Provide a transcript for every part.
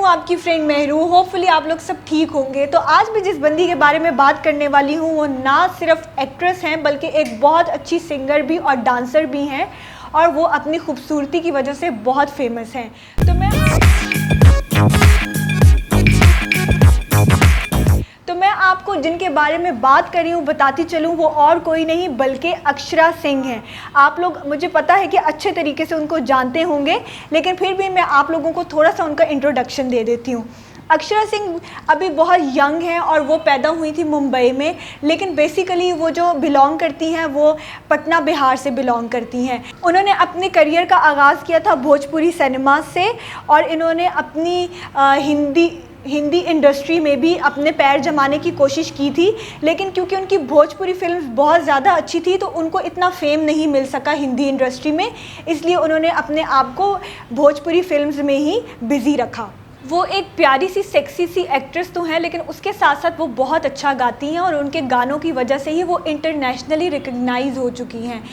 आपकी friend Mehru. Hopefully आप लोग सब ठीक होंगे। तो आज मैं जिस बंदी के बारे में बात करने वाली हूँ वो ना सिर्फ एक्ट्रेस हैं बल्कि एक बहुत अच्छी सिंगर भी और डांसर भी हैं, और वो अपनी खूबसूरती की वजह से बहुत फेमस हैं। तो मैं आपको जिनके बारे में बात कर रही हूँ बताती चलूँ, वो और कोई नहीं बल्कि अक्षरा सिंह हैं। आप लोग, मुझे पता है कि अच्छे तरीके से उनको जानते होंगे, लेकिन फिर भी मैं आप लोगों को थोड़ा सा उनका इंट्रोडक्शन दे देती हूँ। अक्षरा सिंह अभी बहुत यंग हैं और वो पैदा हुई थी मुंबई में, लेकिन बेसिकली वो जो बिलोंग करती हैं वो पटना बिहार से बिलोंग करती हैं। उन्होंने अपने करियर का आगाज़ किया था भोजपुरी सिनेमा से, और इन्होंने अपनी हिंदी इंडस्ट्री में भी अपने पैर जमाने की कोशिश की थी, लेकिन क्योंकि उनकी भोजपुरी फिल्म्स बहुत ज़्यादा अच्छी थी तो उनको इतना फेम नहीं मिल सका हिंदी इंडस्ट्री में, इसलिए उन्होंने अपने आप को भोजपुरी फिल्म्स में ही बिज़ी रखा। वो एक प्यारी सी सेक्सी सी एक्ट्रेस तो हैं, लेकिन उसके साथ साथ वो बहुत अच्छा गाती हैं और उनके गानों की वजह से ही वो इंटरनेशनली रिकग्नाइज हो चुकी हैं।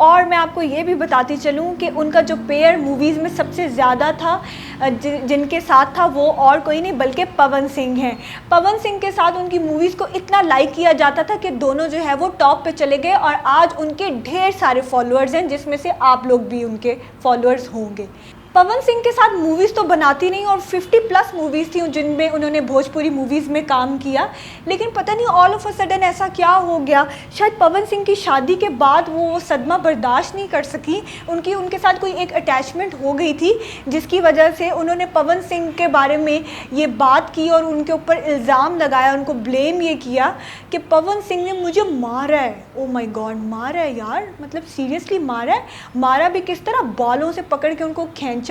और मैं आपको ये भी बताती चलूँ कि उनका जो पेयर मूवीज़ में सबसे ज़्यादा था, जिनके साथ था, वो और कोई नहीं बल्कि पवन सिंह हैं। पवन सिंह के साथ उनकी मूवीज़ को इतना लाइक किया जाता था कि दोनों जो है वो टॉप पे चले गए, और आज उनके ढेर सारे फॉलोअर्स हैं, जिसमें से आप लोग भी उनके फॉलोअर्स होंगे। पवन सिंह के साथ मूवीज़ तो बनाती नहीं, और 50+ मूवीज़ थी जिनमें उन्होंने भोजपुरी मूवीज़ में काम किया, लेकिन पता नहीं ऑल ऑफ अ सडन ऐसा क्या हो गया। शायद पवन सिंह की शादी के बाद वो सदमा बर्दाश्त नहीं कर सकी, उनके साथ कोई एक अटैचमेंट हो गई थी, जिसकी वजह से उन्होंने पवन सिंह के बारे में ये बात की और उनके ऊपर इल्ज़ाम लगाया, उनको ब्लेम ये किया कि पवन सिंह ने मुझे मारा है। ओ माय गॉड, मारा है यार, मतलब सीरियसली मारा है? मारा भी किस तरह? बालों से पकड़ के उनको खींचा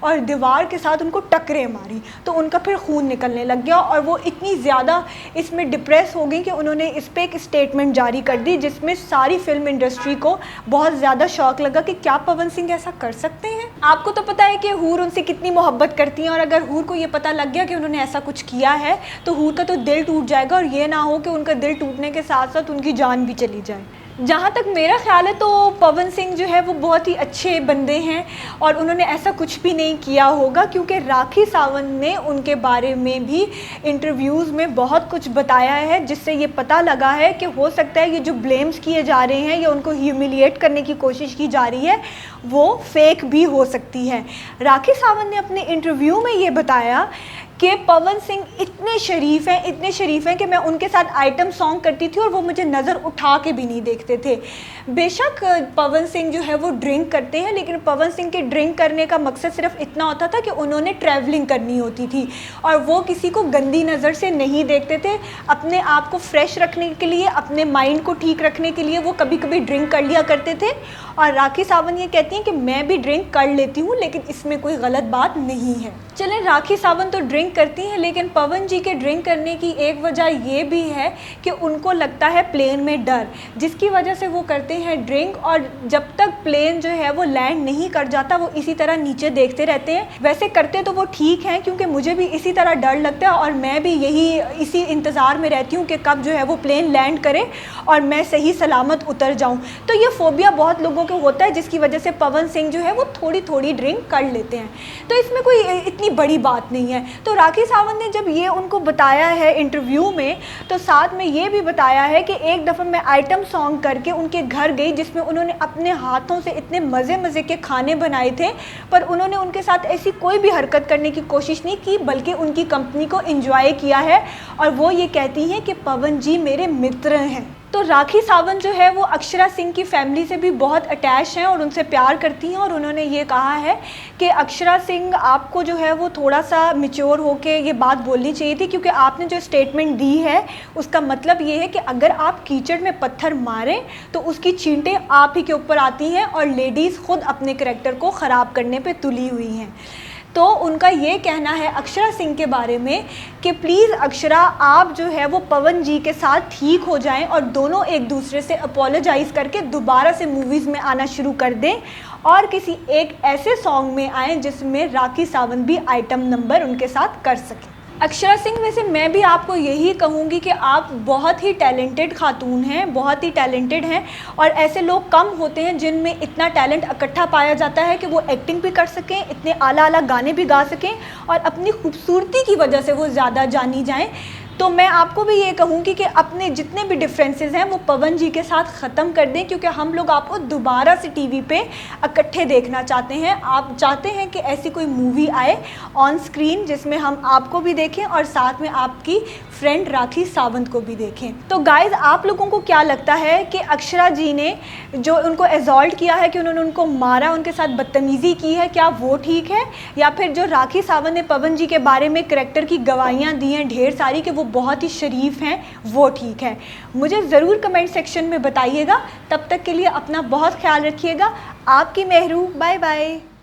और दीवार के साथ उनको टक्करें मारी, तो उनका फिर खून निकलने लग गया, और वो इतनी ज़्यादा इसमें डिप्रेस हो गई कि उन्होंने इस पर एक स्टेटमेंट जारी कर दी, जिसमें सारी फिल्म इंडस्ट्री को बहुत ज़्यादा शौक लगा कि क्या पवन सिंह ऐसा कर सकते हैं। आपको तो पता है कि हूर उनसे कितनी मोहब्बत करती हैं, और अगर हूर को ये पता लग गया कि उन्होंने ऐसा कुछ किया है तो हूर का तो दिल टूट जाएगा, और ये ना हो कि उनका दिल टूटने के साथ साथ उनकी जान भी चली जाए। जहाँ तक मेरा ख्याल है तो पवन सिंह जो है वो बहुत ही अच्छे बंदे हैं, और उन्होंने ऐसा कुछ भी नहीं किया होगा, क्योंकि राखी सावंत ने उनके बारे में भी इंटरव्यूज़ में बहुत कुछ बताया है, जिससे ये पता लगा है कि हो सकता है ये जो ब्लेम्स किए जा रहे हैं या उनको ह्यूमिलिएट करने की कोशिश की जा रही है वो फेक भी हो सकती है। राखी सावंत ने अपने इंटरव्यू में ये बताया कि पवन सिंह इतने शरीफ हैं कि मैं उनके साथ आइटम सॉन्ग करती थी और वो मुझे नज़र उठा के भी नहीं देखते थे। बेशक पवन सिंह जो है वो ड्रिंक करते हैं, लेकिन पवन सिंह के ड्रिंक करने का मकसद सिर्फ इतना होता था कि उन्होंने ट्रैवलिंग करनी होती थी, और वो किसी को गंदी नज़र से नहीं देखते थे। अपने आप को फ्रेश रखने के लिए, अपने माइंड को ठीक रखने के लिए वो कभी कभी ड्रिंक कर लिया करते थे। और राखी सावंत ये कहती हैं कि मैं भी ड्रिंक कर लेती हूँ, लेकिन इसमें कोई गलत बात नहीं है। चलें, राखी सावंत तो ड्रिंक करती हैं, लेकिन पवन जी के ड्रिंक करने की एक वजह ये भी है कि उनको लगता है प्लेन में डर, जिसकी वजह से वो करते हैं ड्रिंक, और जब तक प्लेन जो है वो लैंड नहीं कर जाता वो इसी तरह नीचे देखते रहते हैं। वैसे करते तो वो ठीक हैं, क्योंकि मुझे भी इसी तरह डर लगता है, और मैं भी इसी इंतज़ार में रहती हूँ कि कब जो है वो प्लेन लैंड करे और मैं सही सलामत उतर जाऊँ। तो ये फोबिया बहुत लोगों को होता है, जिसकी वजह से पवन सिंह जो है वो थोड़ी थोड़ी ड्रिंक कर लेते हैं, तो इसमें कोई इतनी बड़ी बात नहीं है। तो राखी सावंत ने जब ये उनको बताया है इंटरव्यू में, तो साथ में ये भी बताया है कि एक दफ़ा मैं आइटम सॉन्ग करके उनके घर गई, जिसमें उन्होंने अपने हाथों से इतने मज़े के खाने बनाए थे, पर उन्होंने उनके साथ ऐसी कोई भी हरकत करने की कोशिश नहीं की, बल्कि उनकी कंपनी को एंजॉय किया है। और वो ये कहती हैं कि पवन जी मेरे मित्र हैं। तो राखी सावंत जो है वो अक्षरा सिंह की फैमिली से भी बहुत अटैच हैं और उनसे प्यार करती हैं, और उन्होंने ये कहा है कि अक्षरा सिंह आपको जो है वो थोड़ा सा मैच्योर होके ये बात बोलनी चाहिए थी, क्योंकि आपने जो स्टेटमेंट दी है उसका मतलब ये है कि अगर आप कीचड़ में पत्थर मारें तो उसकी छींटें आप ही के ऊपर आती हैं, और लेडीज़ खुद अपने करैक्टर को ख़राब करने पर तुली हुई हैं। तो उनका ये कहना है अक्षरा सिंह के बारे में कि प्लीज़ अक्षरा, आप जो है वो पवन जी के साथ ठीक हो जाएं और दोनों एक दूसरे से अपोलोजाइज़ करके दोबारा से मूवीज़ में आना शुरू कर दें, और किसी एक ऐसे सॉन्ग में आएँ जिसमें राखी सावंत भी आइटम नंबर उनके साथ कर सकें। अक्षरा सिंह, वैसे मैं भी आपको यही कहूँगी कि आप बहुत ही टैलेंटेड खातून हैं, बहुत ही टैलेंटेड हैं, और ऐसे लोग कम होते हैं जिनमें इतना टैलेंट इकट्ठा पाया जाता है कि वो एक्टिंग भी कर सकें, इतने आला आला गाने भी गा सकें और अपनी खूबसूरती की वजह से वो ज़्यादा जानी जाएं। तो मैं आपको भी ये कहूँगी कि अपने जितने भी डिफरेंसेस हैं वो पवन जी के साथ ख़त्म कर दें, क्योंकि हम लोग आपको दोबारा से टीवी पे इकट्ठे देखना चाहते हैं। आप चाहते हैं कि ऐसी कोई मूवी आए ऑन स्क्रीन जिसमें हम आपको भी देखें और साथ में आपकी फ्रेंड राखी सावंत को भी देखें। तो गाइज़, आप लोगों को क्या लगता है कि अक्षरा जी ने जो उनको एजॉल्ट किया है, कि उन्होंने उनको मारा, उनके साथ बदतमीज़ी की है, क्या वो ठीक है? या फिर जो राखी सावंत ने पवन जी के बारे में करैक्टर की गवाहियाँ दी हैं ढेर सारी कि वो बहुत ही शरीफ हैं, वो ठीक है? मुझे ज़रूर कमेंट सेक्शन में बताइएगा। तब तक के लिए अपना बहुत ख्याल रखिएगा। आपकी मेहरू, बाय बाय।